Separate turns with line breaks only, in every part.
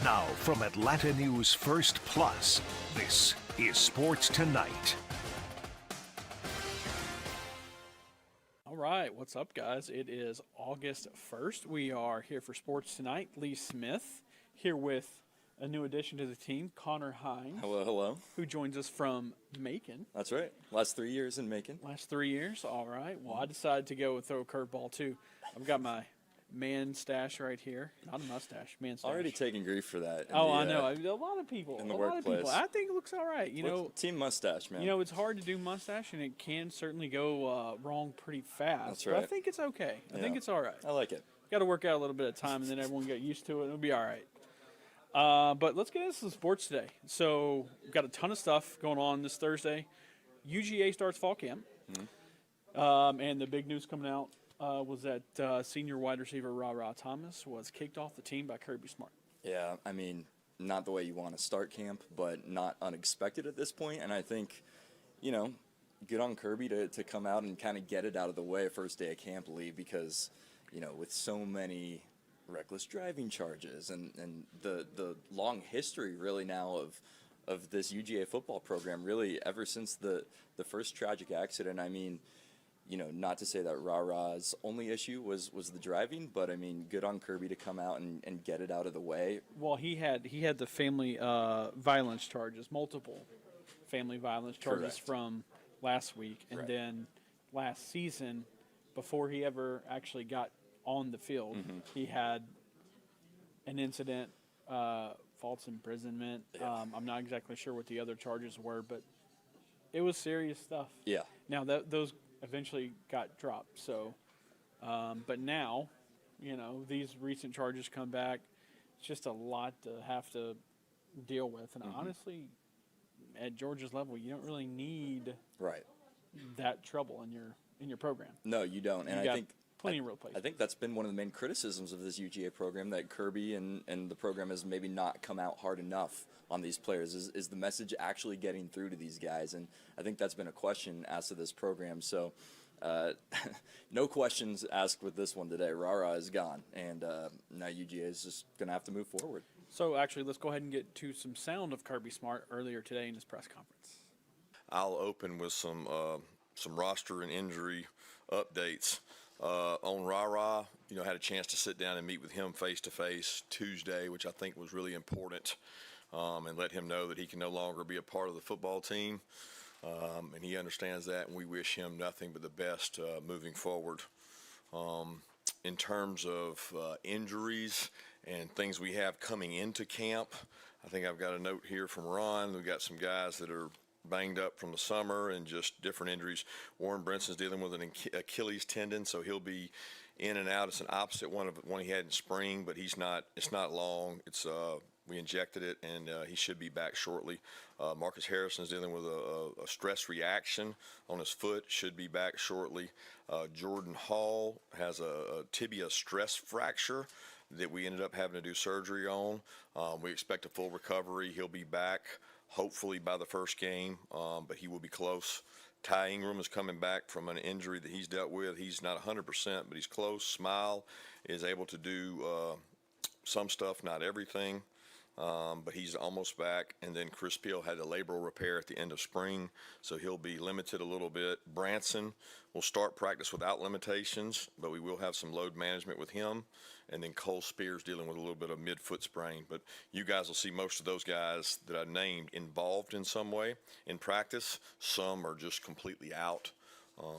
Now from Atlanta News First Plus, this is Sports Tonight.
All right, what's up, guys? It is August 1st. We are here for Sports Tonight. Lee Smith here with a new addition to the team, Connor Hines.
Hello, hello.
Who joins us from Macon.
That's right. Last 3 years in Macon.
Last 3 years, all right. Well, I decided to go and throw a curveball, too. I've got my man stash right here. Not a mustache, man stash.
Already taking grief for that.
I know. A lot of people.
In the
a lot
workplace.
of people. I think it looks all right.
Team mustache, man.
It's hard to do mustache, and it can certainly go wrong pretty fast.
That's right.
But I think it's okay. I think it's all right.
I like it.
Got to work out a little bit of time, and then everyone get used to it. It'll be all right. But let's get into some sports today. So we've got a ton of stuff going on this Thursday. UGA starts fall camp. And the big news coming out was that senior wide receiver Ra Thomas was kicked off the team by Kirby Smart.
Yeah, I mean, not the way you want to start camp, but not unexpected at this point. And I think, good on Kirby to come out and kind of get it out of the way first day of camp, Lee, because, with so many reckless driving charges and the long history really now of this UGA football program, really ever since the first tragic accident. I mean, not to say that Ra-Ra's only issue was the driving, but I mean, good on Kirby to come out and get it out of the way.
Well, he had the family violence charges, multiple family violence charges
Correct.
from last week, and
Right.
then last season, before he ever actually got on the field, he had an incident, false imprisonment.
Yeah.
I'm not exactly sure what the other charges were, but it was serious stuff.
Yeah.
Now those eventually got dropped. So, but now, these recent charges come back. It's just a lot to have to deal with. And honestly, at Georgia's level, you don't really need
Right.
that trouble in your program.
No, you don't. And
You
I
got
think
plenty of real places.
I think that's been one of the main criticisms of this UGA program, that Kirby and the program has maybe not come out hard enough on these players. Is the message actually getting through to these guys? And I think that's been a question asked of this program. So no questions asked with this one today. Ra is gone, and now UGA is just going to have to move forward.
So actually, let's go ahead and get to some sound of Kirby Smart earlier today in his press conference.
I'll open with some roster and injury updates. On Ra, had a chance to sit down and meet with him face-to-face Tuesday, which I think was really important, and let him know that he can no longer be a part of the football team, and he understands that, and we wish him nothing but the best moving forward. In terms of injuries and things we have coming into camp, I think I've got a note here from Ron. We've got some guys that are banged up from the summer and just different injuries. Warren Brinson's dealing with an Achilles tendon, so he'll be in and out. It's an opposite one he had in spring, but it's not long. We injected it, and he should be back shortly. Marcus Harrison's dealing with a stress reaction on his foot, should be back shortly. Jordan Hall has a tibia stress fracture that we ended up having to do surgery on. We expect a full recovery. He'll be back hopefully by the first game, but he will be close. Ty Ingram is coming back from an injury that he's dealt with. He's not 100%, but he's close. Smile is able to do some stuff, not everything, but he's almost back. And then Chris Peel had a labral repair at the end of spring, so he'll be limited a little bit. Branson will start practice without limitations, but we will have some load management with him. And then Cole Spears dealing with a little bit of mid-foot sprain. But you guys will see most of those guys that I named involved in some way in practice. Some are just completely out,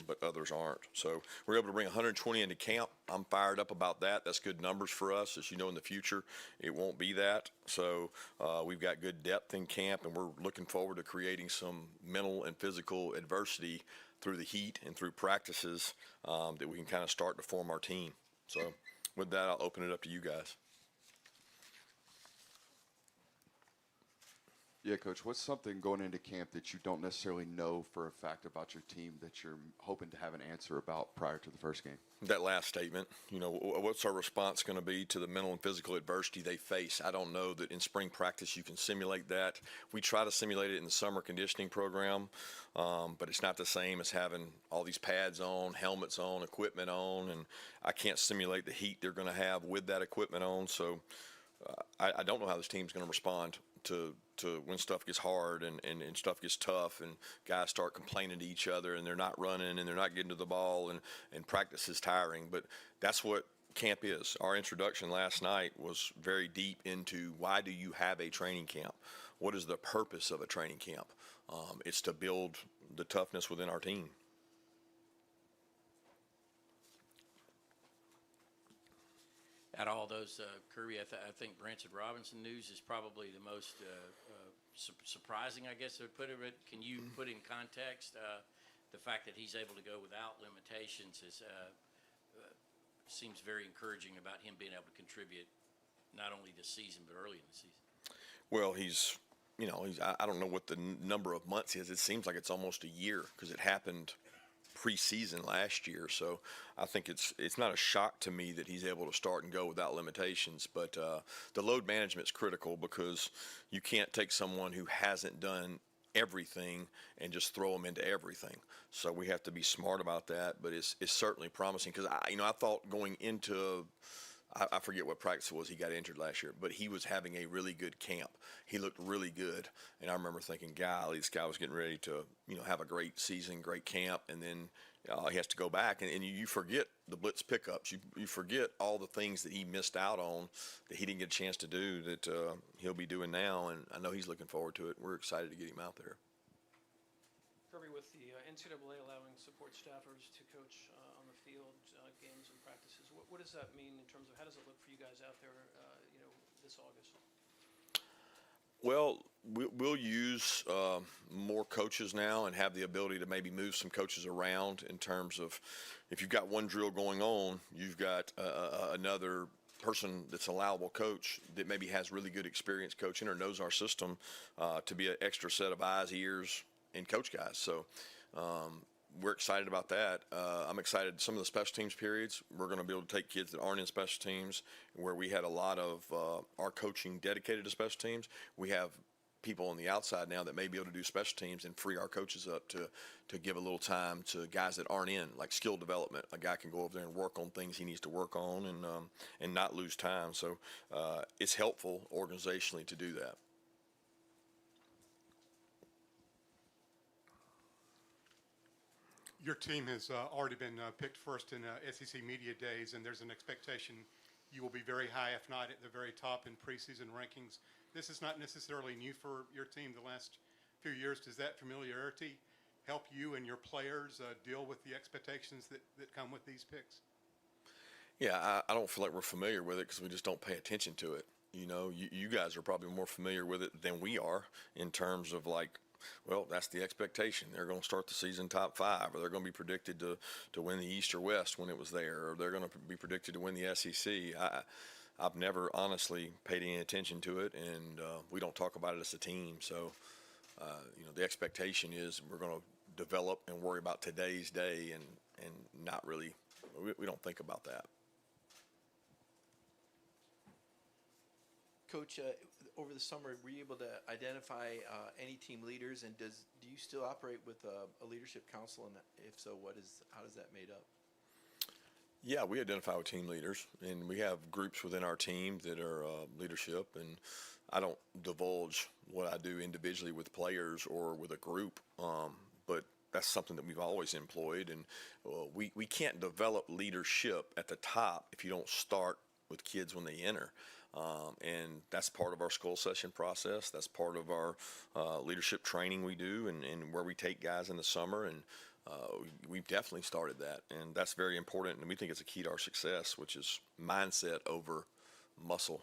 but others aren't. So we're able to bring 120 into camp. I'm fired up about that. That's good numbers for us. As you know, in the future, it won't be that. So we've got good depth in camp, and we're looking forward to creating some mental and physical adversity through the heat and through practices that we can kind of start to form our team. So with that, I'll open it up to you guys.
Yeah, Coach, what's something going into camp that you don't necessarily know for a fact about your team that you're hoping to have an answer about prior to the first game?
That last statement, what's our response going to be to the mental and physical adversity they face? I don't know that in spring practice you can simulate that. We try to simulate it in the summer conditioning program, but it's not the same as having all these pads on, helmets on, equipment on, and I can't simulate the heat they're going to have with that equipment on. So I don't know how this team's going to respond to when stuff gets hard and stuff gets tough and guys start complaining to each other and they're not running and they're not getting to the ball and practice is tiring. But that's what camp is. Our introduction last night was very deep into why do you have a training camp? What is the purpose of a training camp? It's to build the toughness within our team.
Out of all those, Kirby, I think Branson Robinson news is probably the most surprising, I guess I would put it. But can you put in context the fact that he's able to go without limitations seems very encouraging about him being able to contribute not only this season but early in the season.
Well, I don't know what the number of months is. It seems like it's almost a year because it happened preseason last year. So I think it's not a shock to me that he's able to start and go without limitations. But the load management is critical because you can't take someone who hasn't done everything and just throw them into everything. So we have to be smart about that. But it's certainly promising because I thought going into I forget what practice it was. He got injured last year, but he was having a really good camp. He looked really good, and I remember thinking, "Golly, this guy was getting ready to, have a great season, great camp." And then he has to go back, and you forget the blitz pickups. You forget all the things that he missed out on that he didn't get a chance to do that he'll be doing now. And I know he's looking forward to it. We're excited to get him out there.
Kirby, with the NCAA allowing support staffers to coach on the field, games and practices, what does that mean in terms of how does it look for you guys out there, this August?
Well, we'll use more coaches now and have the ability to maybe move some coaches around in terms of if you've got one drill going on, you've got another person that's allowable coach that maybe has really good experience coaching or knows our system to be an extra set of eyes, ears, and coach guys. So we're excited about that. I'm excited. Some of the special teams periods, we're going to be able to take kids that aren't in special teams, where we had a lot of our coaching dedicated to special teams. We have people on the outside now that may be able to do special teams and free our coaches up to give a little time to guys that aren't in, like skill development. A guy can go over there and work on things he needs to work on and not lose time. So it's helpful organizationally to do that.
Your team has already been picked first in SEC Media Days, and there's an expectation you will be very high, if not at the very top in preseason rankings. This is not necessarily new for your team the last few years. Does that familiarity help you and your players deal with the expectations that come with these picks?
Yeah, I don't feel like we're familiar with it because we just don't pay attention to it. You guys are probably more familiar with it than we are in terms of well, that's the expectation. They're going to start the season top 5, or they're going to be predicted to win the East or West when it was there, or they're going to be predicted to win the SEC. I've never honestly paid any attention to it, and we don't talk about it as a team. So, the expectation is we're going to develop and worry about today's day and not really, we don't think about that.
Coach, over the summer, were you able to identify any team leaders, and do you still operate with a leadership council? And if so, how is that made up?
Yeah, we identify with team leaders, and we have groups within our team that are leadership. And I don't divulge what I do individually with players or with a group, but that's something that we've always employed. And we can't develop leadership at the top if you don't start with kids when they enter. And that's part of our school session process. That's part of our leadership training we do and where we take guys in the summer. And we've definitely started that. And that's very important. And we think it's a key to our success, which is mindset over muscle.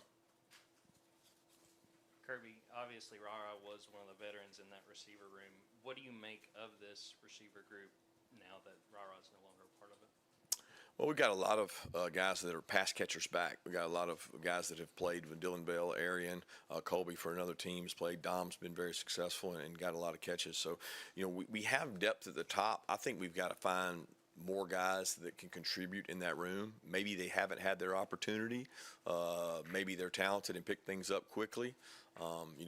Kirby, obviously Rara was one of the veterans in that receiver room. What do you make of this receiver group now that Rara is no longer a part of it?
Well, we've got a lot of guys that are pass catchers back. We've got a lot of guys that have played with Dylan Bell, Arian, Colby for another team has played. Dom's been very successful and got a lot of catches. So, we have depth at the top. I think we've got to find more guys that can contribute in that room. Maybe they haven't had their opportunity. Maybe they're talented and pick things up quickly.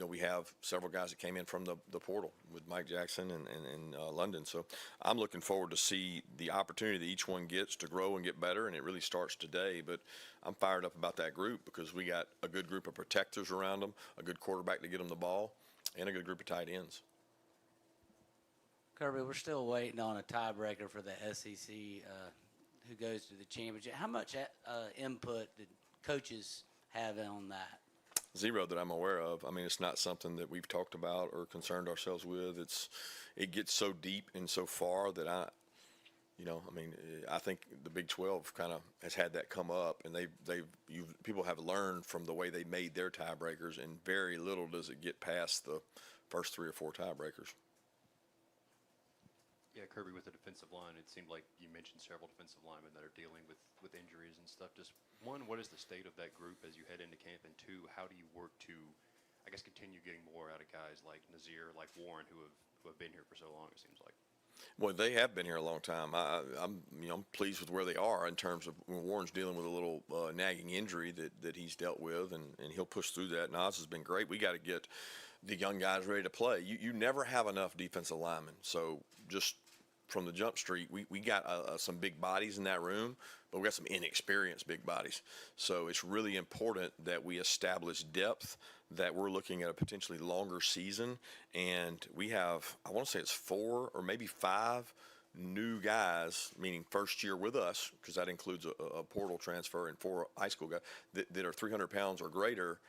We have several guys that came in from the portal with Mike Jackson and London. So I'm looking forward to see the opportunity that each one gets to grow and get better, and it really starts today. But I'm fired up about that group because we got a good group of protectors around them, a good quarterback to get them the ball, and a good group of tight ends.
Kirby, we're still waiting on a tiebreaker for the SEC who goes to the championship. How much input did coaches have on that?
Zero that I'm aware of. I mean, it's not something that we've talked about or concerned ourselves with. It gets so deep and so far that I think the Big 12 kind of has had that come up, and people have learned from the way they made their tiebreakers, and very little does it get past the first 3 or 4 tiebreakers.
Yeah, Kirby, with the defensive line, it seemed like you mentioned several defensive linemen that are dealing with injuries and stuff. Just one, what is the state of that group as you head into camp? And two, how do you work to, I guess, continue getting more out of guys like Nazir, like Warren, who have been here for so long, it seems like?
Well, they have been here a long time. I'm pleased with where they are in terms of Warren's dealing with a little nagging injury that he's dealt with, and he'll push through that. Nas has been great. We got to get the young guys ready to play. You never have enough defensive linemen. So just from the jump street, we got some big bodies in that room, but we got some inexperienced big bodies. So it's really important that we establish depth, that we're looking at a potentially longer season. And we have, I want to say it's 4 or maybe 5 new guys, meaning first year with us, because that includes a portal transfer and 4 high school guys that are 300 pounds or greater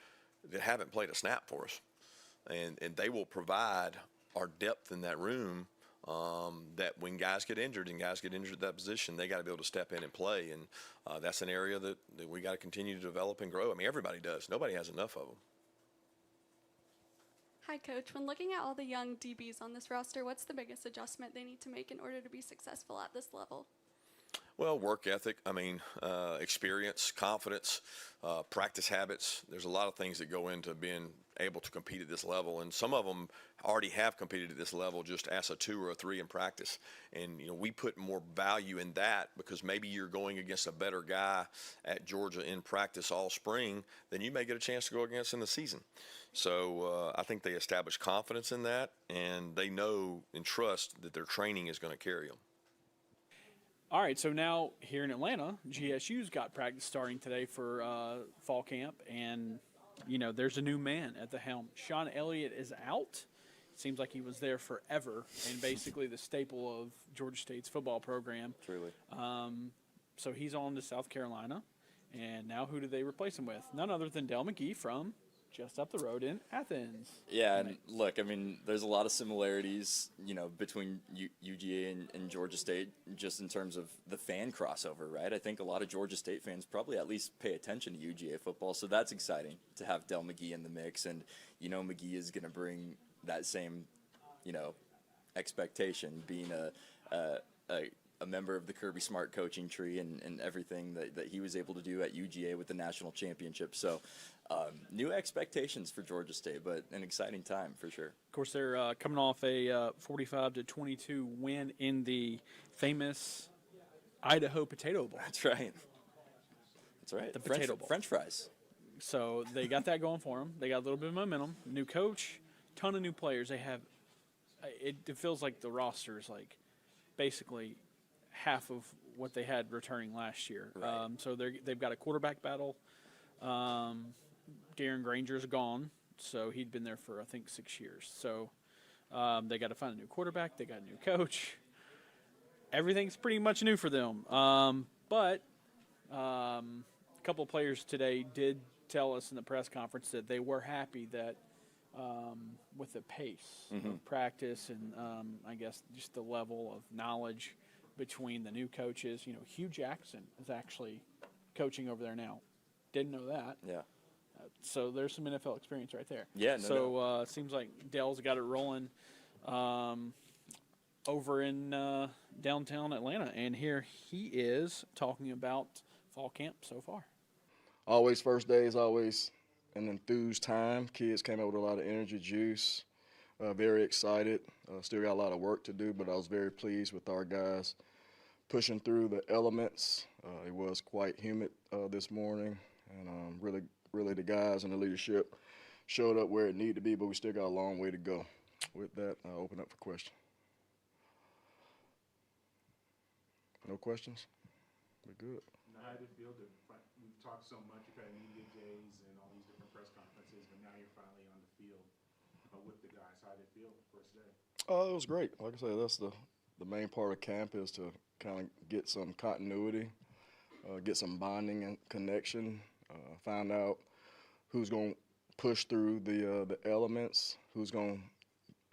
that haven't played a snap for us. And they will provide our depth in that room, that when guys get injured at that position, they got to be able to step in and play. And that's an area that we got to continue to develop and grow. I mean, everybody does. Nobody has enough of them.
Hi, Coach. When looking at all the young DBs on this roster, what's the biggest adjustment they need to make in order to be successful at this level?
Well, work ethic, experience, confidence, practice habits. There's a lot of things that go into being able to compete at this level, and some of them already have competed at this level just as a 2 or a 3 in practice. And we put more value in that because maybe you're going against a better guy at Georgia in practice all spring than you may get a chance to go against in the season. So I think they establish confidence in that, and they know and trust that their training is going to carry them.
All right, so now here in Atlanta, GSU's got practice starting today for fall camp, and, there's a new man at the helm. Sean Elliott is out. Seems like he was there forever and basically the staple of Georgia State's football program.
Truly.
So he's on to South Carolina, and now who do they replace him with? None other than Del McGee from just up the road in Athens.
Yeah, and look, there's a lot of similarities, between UGA and Georgia State, just in terms of the fan crossover, right? I think a lot of Georgia State fans probably at least pay attention to UGA football, so that's exciting to have Del McGee in the mix, and McGee is going to bring that same, expectation, being a member of the Kirby Smart coaching tree and everything that he was able to do at UGA with the national championship. So new expectations for Georgia State, but an exciting time for sure.
Of course, they're coming off a 45-22 win in the famous Idaho Potato Bowl.
That's right.
The Potato Bowl.
French fries.
So they got that going for them. They got a little bit of momentum. New coach, ton of new players. They have. It feels like the roster is like basically half of what they had returning last year.
Right.
So they've got a quarterback battle. Darren Granger's gone, so he'd been there for I think 6 years. So they got to find a new quarterback. They got a new coach. Everything's pretty much new for them. But a couple of players today did tell us in the press conference that they were happy that with the pace of practice and I guess just the level of knowledge between the new coaches. Hugh Jackson is actually coaching over there now. Didn't know that.
Yeah.
So there's some NFL experience right there.
Yeah.
It seems like Dell's got it rolling over in downtown Atlanta, and here he is talking about fall camp so far.
Always first day is always an enthused time. Kids came out with a lot of energy, juice. Very excited. Still got a lot of work to do, but I was very pleased with our guys' pushing through the elements. It was quite humid this morning, and really the guys and the leadership showed up where it needed to be, but we still got a long way to go. With that, I'll open up for questions. No questions? We're good.
How did it feel to, we've talked so much, you've had media days and all these different press conferences, but now you're finally on the field with the guys. How did it feel first day?
It was great. Like I said, that's the main part of camp is to kind of get some continuity, get some bonding and connection, find out who's going to push through the elements, who's going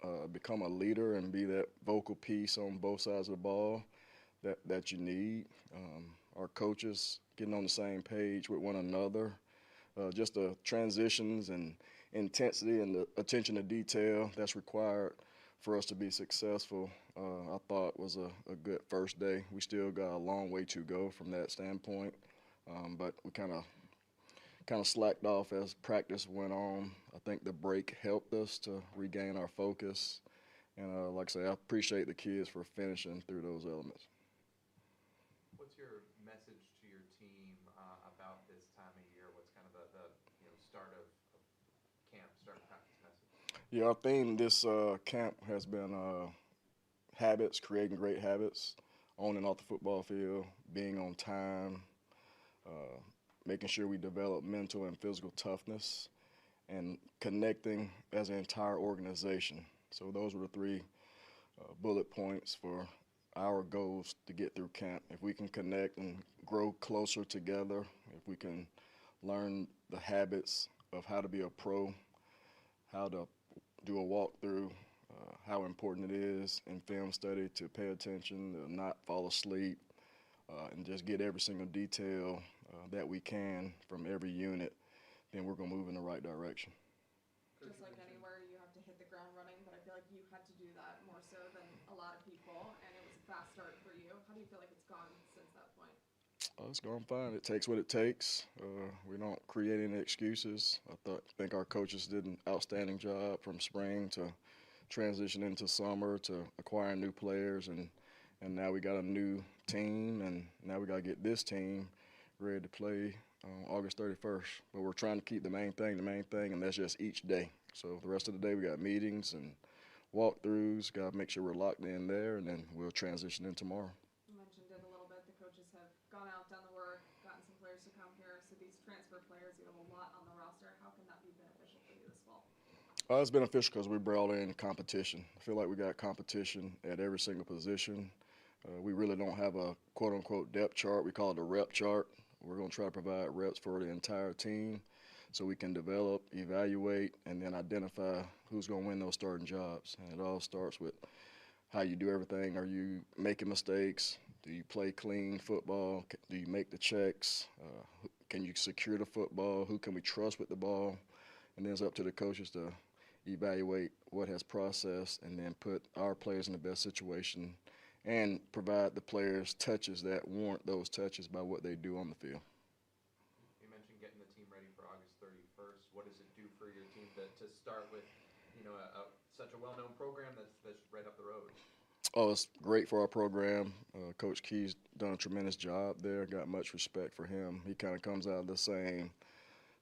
to become a leader and be that vocal piece on both sides of the ball that you need. Our coaches getting on the same page with one another, just the transitions and intensity and the attention to detail that's required for us to be successful, I thought was a good first day. We still got a long way to go from that standpoint, but we kind of slacked off as practice went on. I think the break helped us to regain our focus, and like I say, I appreciate the kids for finishing through those elements.
What's your message to your team about this time of year? What's kind of the start of camp, start of practice message?
Yeah, our theme this camp has been habits, creating great habits, on and off the football field, being on time, making sure we develop mental and physical toughness, and connecting as an entire organization. So those were the three bullet points for our goals to get through camp. If we can connect and grow closer together, if we can learn the habits of how to be a pro, how to do a walkthrough, how important it is in film study to pay attention, to not fall asleep, and just get every single detail that we can from every unit, then we're going to move in the right direction.
Just like anywhere, you have to hit the ground running, but I feel like you had to do that more so than a lot of people, and it was a fast start for you. How do you feel like it's gone since that point?
It's going fine. It takes what it takes. We don't create any excuses. I think our coaches did an outstanding job from spring to transition into summer to acquiring new players, and now we got a new team, and now we got to get this team ready to play on August 31st. But we're trying to keep the main thing, and that's just each day. So the rest of the day we got meetings and walkthroughs, got to make sure we're locked in there, and then we'll transition in tomorrow.
You mentioned it a little bit. The coaches have gone out, done the work, gotten some players to come here. So these transfer players, you have a lot on the roster. How can that be beneficial for you this fall?
It's beneficial because we brought in competition. I feel like we got competition at every single position. We really don't have a quote-unquote depth chart. We call it a rep chart. We're going to try to provide reps for the entire team so we can develop, evaluate, and then identify who's going to win those starting jobs. And it all starts with how you do everything. Are you making mistakes? Do you play clean football? Do you make the checks? Can you secure the football? Who can we trust with the ball? And then it's up to the coaches to evaluate what has processed and then put our players in the best situation and provide the players touches that warrant those touches by what they do on the field.
You mentioned getting the team ready for August 31st. What does it do for your team to start with, such a well-known program that's right up the road?
Oh, it's great for our program. Coach Key's done a tremendous job there. Got much respect for him. He kind of comes out of the same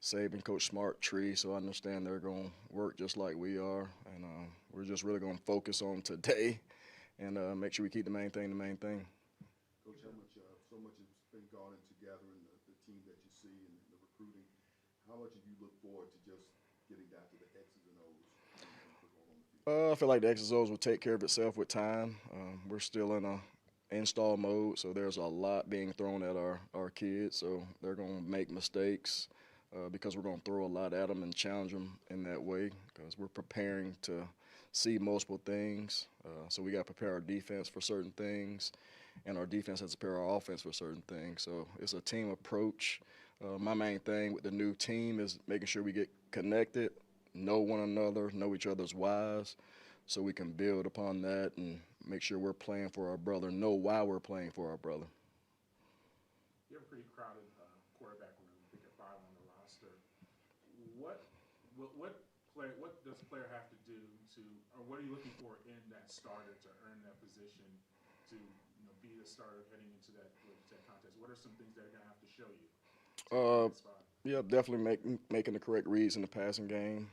Saban, Coach Smart tree, so I understand they're going to work just like we are. And we're just really going to focus on today and make sure we keep the main thing the main thing.
Coach, how much, so much has been gone into gathering the team that you see and the recruiting. How much do you look forward to just getting down to the X's and O's and football on the field?
I feel like the X's and O's will take care of itself with time. We're still in a install mode, so there's a lot being thrown at our kids, so they're going to make mistakes because we're going to throw a lot at them and challenge them in that way because we're preparing to see multiple things. So we got to prepare our defense for certain things, and our defense has to prepare our offense for certain things. So it's a team approach. My main thing with the new team is making sure we get connected, know one another, know each other's whys, so we can build upon that and make sure we're playing for our brother, know why we're playing for our brother.
You have a pretty crowded quarterback room. I think at 5 on the roster. What does a player have to do or what are you looking for in that starter to earn that position to be the starter heading into that contest? What are some things they're going to have to show you?
Yeah, definitely making the correct reads in the passing game,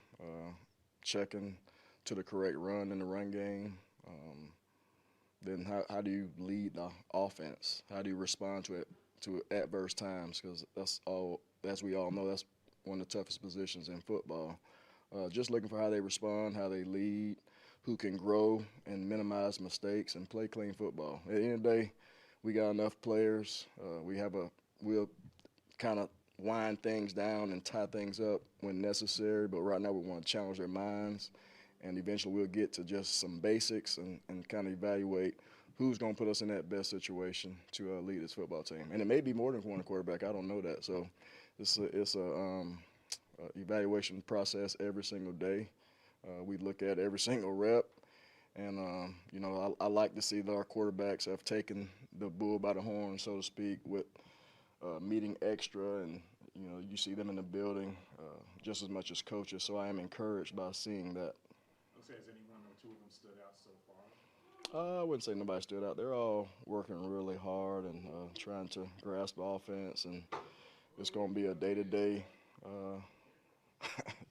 checking to the correct run in the run game. Then how do you lead the offense? How do you respond to adverse times? Because that's all, as we all know, that's one of the toughest positions in football. Just looking for how they respond, how they lead, who can grow and minimize mistakes and play clean football. At the end of the day, we got enough players. We'll kind of wind things down and tie things up when necessary, but right now we want to challenge their minds, and eventually we'll get to just some basics and kind of evaluate who's going to put us in that best situation to lead this football team. And it may be more than one quarterback. I don't know that. So it's a evaluation process every single day. We look at every single rep, and I like to see that our quarterbacks have taken the bull by the horn, so to speak, with meeting extra, and you see them in the building just as much as coaches. So I am encouraged by seeing that.
I'll say, has any one or two of them stood out so far?
I wouldn't say nobody stood out. They're all working really hard and trying to grasp the offense, and it's going to be a day-to-day.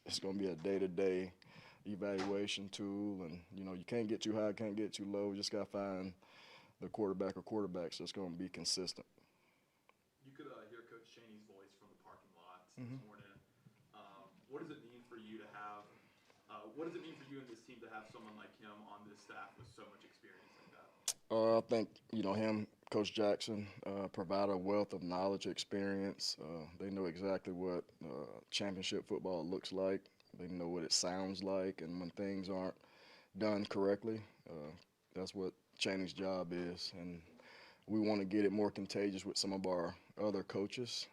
It's going to be a day-to-day evaluation tool, and you can't get too high, can't get too low. You just got to find the quarterback or quarterbacks that's going to be consistent.
You could hear Coach Chaney's voice from the parking lot this morning. What does it mean for you to have? What does it mean for you and this team to have someone like him on this staff with so much experience like that?
I think him, Coach Jackson, provide a wealth of knowledge, experience. They know exactly what championship football looks like. They know what it sounds like, and when things aren't done correctly, that's what Chaney's job is. And we want to get it more contagious with some of our other coaches.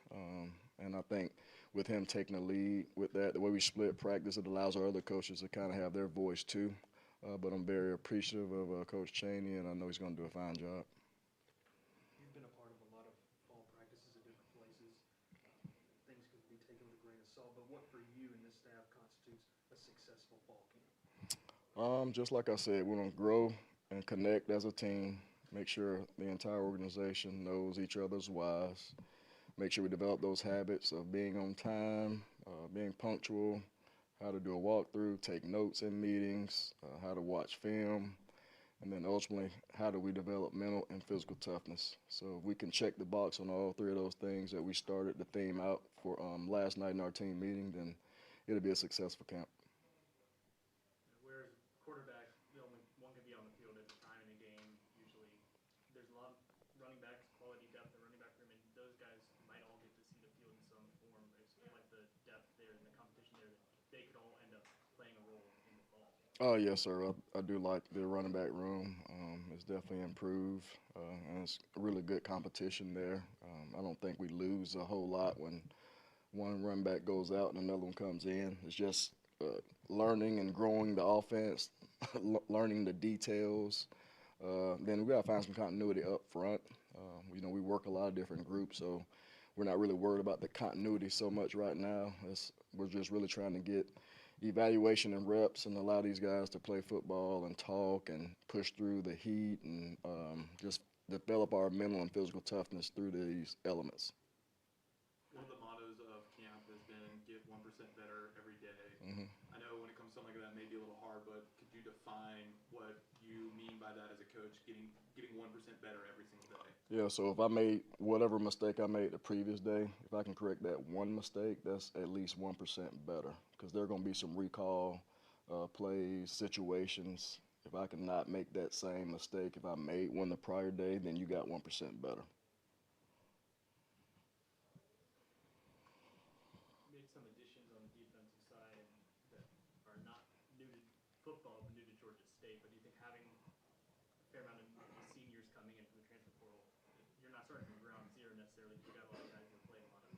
And I think with him taking the lead with that, the way we split practice, it allows our other coaches to kind of have their voice too. But I'm very appreciative of Coach Chaney, and I know he's going to do a fine job.
You've been a part of a lot of fall practices at different places. Things could be taken with a grain of salt, but what for you and this staff constitutes a successful fall camp?
Just like I said, we want to grow and connect as a team, make sure the entire organization knows each other's whys, make sure we develop those habits of being on time, being punctual, how to do a walkthrough, take notes in meetings, how to watch film, and then ultimately, how do we develop mental and physical toughness? So if we can check the box on all three of those things that we started the theme out for last night in our team meeting, then it'll be a successful camp.
Whereas quarterbacks, only one can be on the field at a time in a game. Usually, there's a lot of running backs, quality depth in the running back room, and those guys might all get to see the field in some form. I just feel like the depth there and the competition there, that they could all end up playing a role in the fall.
Oh, yes, sir. I do like the running back room. It's definitely improved, and it's really good competition there. I don't think we lose a whole lot when one running back goes out and another one comes in. It's just learning and growing the offense, learning the details. Then we got to find some continuity up front. We work a lot of different groups, so we're not really worried about the continuity so much right now. We're just really trying to get evaluation and reps and allow these guys to play football and talk and push through the heat and just develop our mental and physical toughness through these elements.
One of the mottos of camp has been get 1% better every day. I know when it comes to something like that, it may be a little hard, but could you define what you mean by that as a coach, getting 1% better every single day?
Yeah, so if I made whatever mistake I made the previous day, if I can correct that one mistake, that's at least 1% better, because there are going to be some recall plays, situations. If I can not make that same mistake if I made one the prior day, then you got 1% better.
Made some additions on the defensive side that are not new to football, but new to Georgia State. But do you think having a fair amount of seniors coming in from the transfer portal, you're not starting from ground zero necessarily, but you got a lot of guys that play a lot of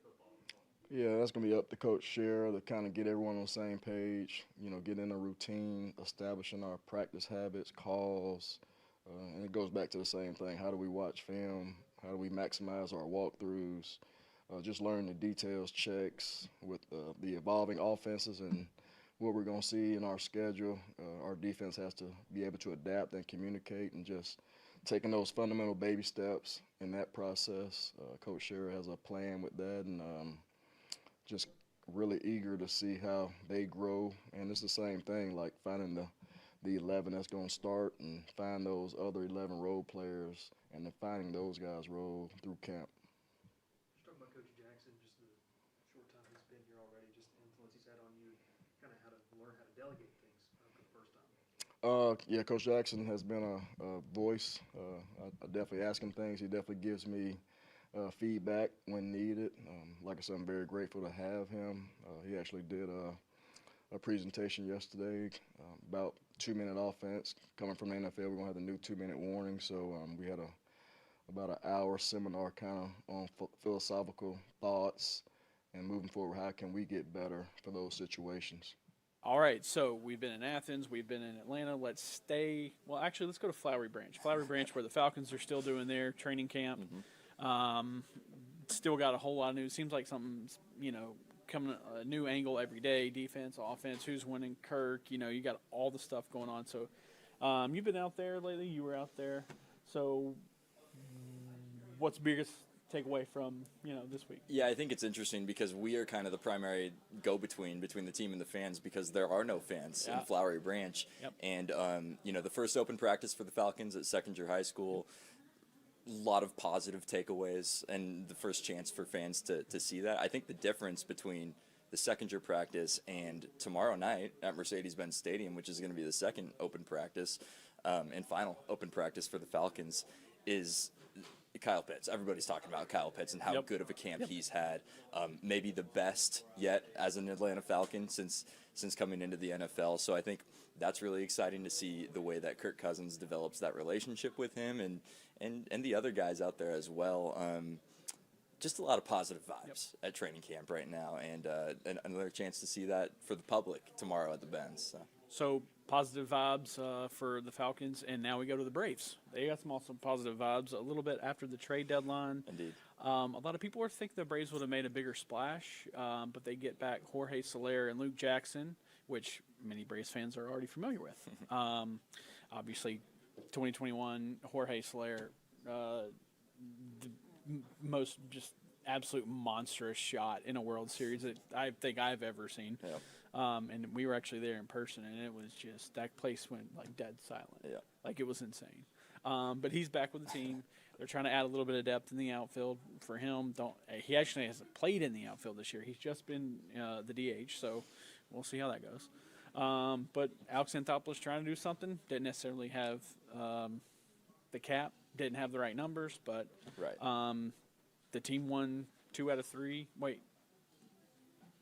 football as well?
Yeah, that's going to be up to Coach Scherer to kind of get everyone on the same page, get in a routine, establishing our practice habits, calls, and it goes back to the same thing. How do we watch film? How do we maximize our walkthroughs? Just learn the details, checks with the evolving offenses and what we're going to see in our schedule. Our defense has to be able to adapt and communicate and just taking those fundamental baby steps in that process. Coach Scherer has a plan with that, and just really eager to see how they grow. And it's the same thing, like finding the 11 that's going to start and find those other 11 role players and then finding those guys roll through camp.
Just talking about Coach Jackson, just the short time he's been here already, just the influence he's had on you, kind of how to learn how to delegate things for the first time.
Yeah, Coach Jackson has been a voice. I definitely ask him things. He definitely gives me feedback when needed. Like I said, I'm very grateful to have him. He actually did a presentation yesterday about 2-minute offense. Coming from the NFL, we're going to have the new 2-minute warning. So we had about an hour seminar kind of on philosophical thoughts and moving forward, how can we get better for those situations.
All right, so we've been in Athens, we've been in Atlanta. Let's go to Flowery Branch. Flowery Branch, where the Falcons are still doing their training camp. Still got a whole lot of news. Seems like something's, coming a new angle every day. Defense, offense, who's winning, Kirk. You got all the stuff going on. So you've been out there lately. You were out there. So what's the biggest takeaway from this week?
Yeah, I think it's interesting because we are kind of the primary go-between between the team and the fans because there are no fans in Flowery Branch.
Yep.
And the first open practice for the Falcons at Second-Year High School, a lot of positive takeaways and the first chance for fans to see that. I think the difference between the second-year practice and tomorrow night at Mercedes-Benz Stadium, which is going to be the second open practice and final open practice for the Falcons, is Kyle Pitts. Everybody's talking about Kyle Pitts and how good of a camp he's had. Maybe the best yet as an Atlanta Falcon since coming into the NFL. So I think that's really exciting to see the way that Kirk Cousins develops that relationship with him and the other guys out there as well. Just a lot of positive vibes at training camp right now, and another chance to see that for the public tomorrow at the Benz.
So positive vibes for the Falcons, and now we go to the Braves. They got some also positive vibes a little bit after the trade deadline.
Indeed.
A lot of people are thinking the Braves would have made a bigger splash, but they get back Jorge Soler and Luke Jackson, which many Braves fans are already familiar with. Obviously, 2021, Jorge Soler, the most just absolute monstrous shot in a World Series that I think I've ever seen.
Yeah.
And we were actually there in person, and it was just that place went like dead silent.
Yeah.
Like it was insane. But he's back with the team. They're trying to add a little bit of depth in the outfield for him. He actually hasn't played in the outfield this year. He's just been the DH, so we'll see how that goes. But Alex Anthopoulos trying to do something. Didn't necessarily have the cap. Didn't have the right numbers, but the team won 2 out of 3. Wait,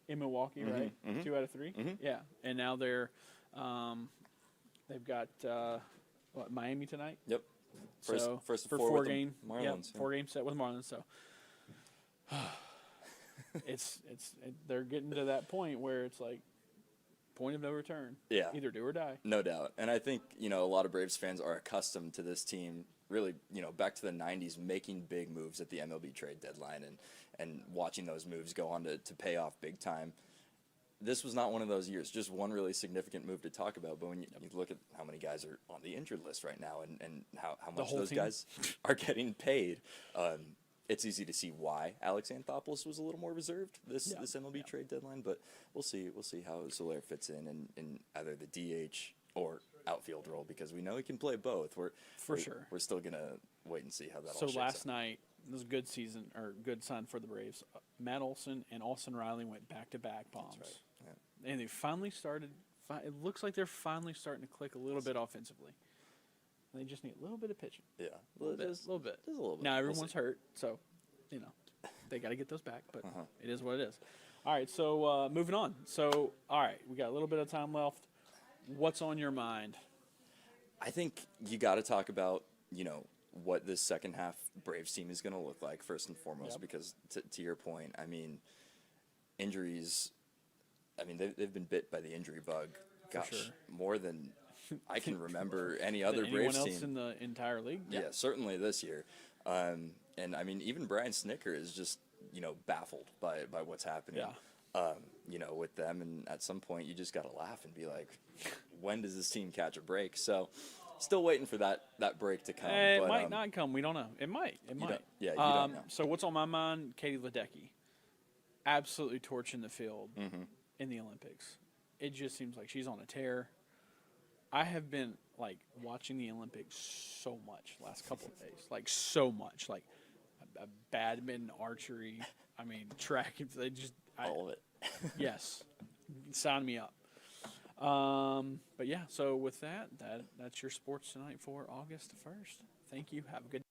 in Milwaukee, right? 2 out of 3. Yeah, and now they've got Miami tonight.
Yep. First
for
4
game
Marlins.
4 game set with Marlins. So they're getting to that point where it's like point of no return.
Yeah.
Either do or die.
No doubt. And I think, a lot of Braves fans are accustomed to this team really, back to the 90s, making big moves at the MLB trade deadline and watching those moves go on to pay off big time. This was not one of those years, just one really significant move to talk about. But when you look at how many guys are on the injured list right now and how much those guys are getting paid, it's easy to see why Alex Anthopoulos was a little more reserved this MLB trade deadline. But we'll see how Soler fits in either the DH or outfield role, because we know he can play both. We're still gonna wait and see how that all shakes out.
So last night was a good sign for the Braves. Matt Olson and Austin Riley went back-to-back bombs.
That's right. Yeah.
And they finally started. It looks like they're finally starting to click a little bit offensively. They just need a little bit of pitching.
Yeah,
a little bit.
Just a little bit.
Now everyone's hurt, so they got to get those back. But it is what it is. All right, so moving on. So all right, we got a little bit of time left. What's on your mind?
I think you got to talk about what this second half Braves team is going to look like first and foremost, because to your point, I mean, injuries. I mean, they've been bit by the injury bug. Gosh, more than I can remember any other Braves team.
Anyone else in the entire league?
Yeah, certainly this year. And I mean, even Brian Snitker is just baffled by what's happening. With them, and at some point you just got to laugh and be like, when does this team catch a break? So Still waiting for that break to come.
It
but,
might not come. We don't know. It might. It might.
Yeah, you don't know.
So what's on my mind? Katie Ledecky, absolutely torching the field
Mm-hmm.
in the Olympics. It just seems like she's on a tear. I have been watching the Olympics so much last couple of days, so much, badminton, archery. I mean, track. They just
all of it.
Yes, sign me up. But yeah, so with that's your sports tonight for August 1st. Thank you. Have a good.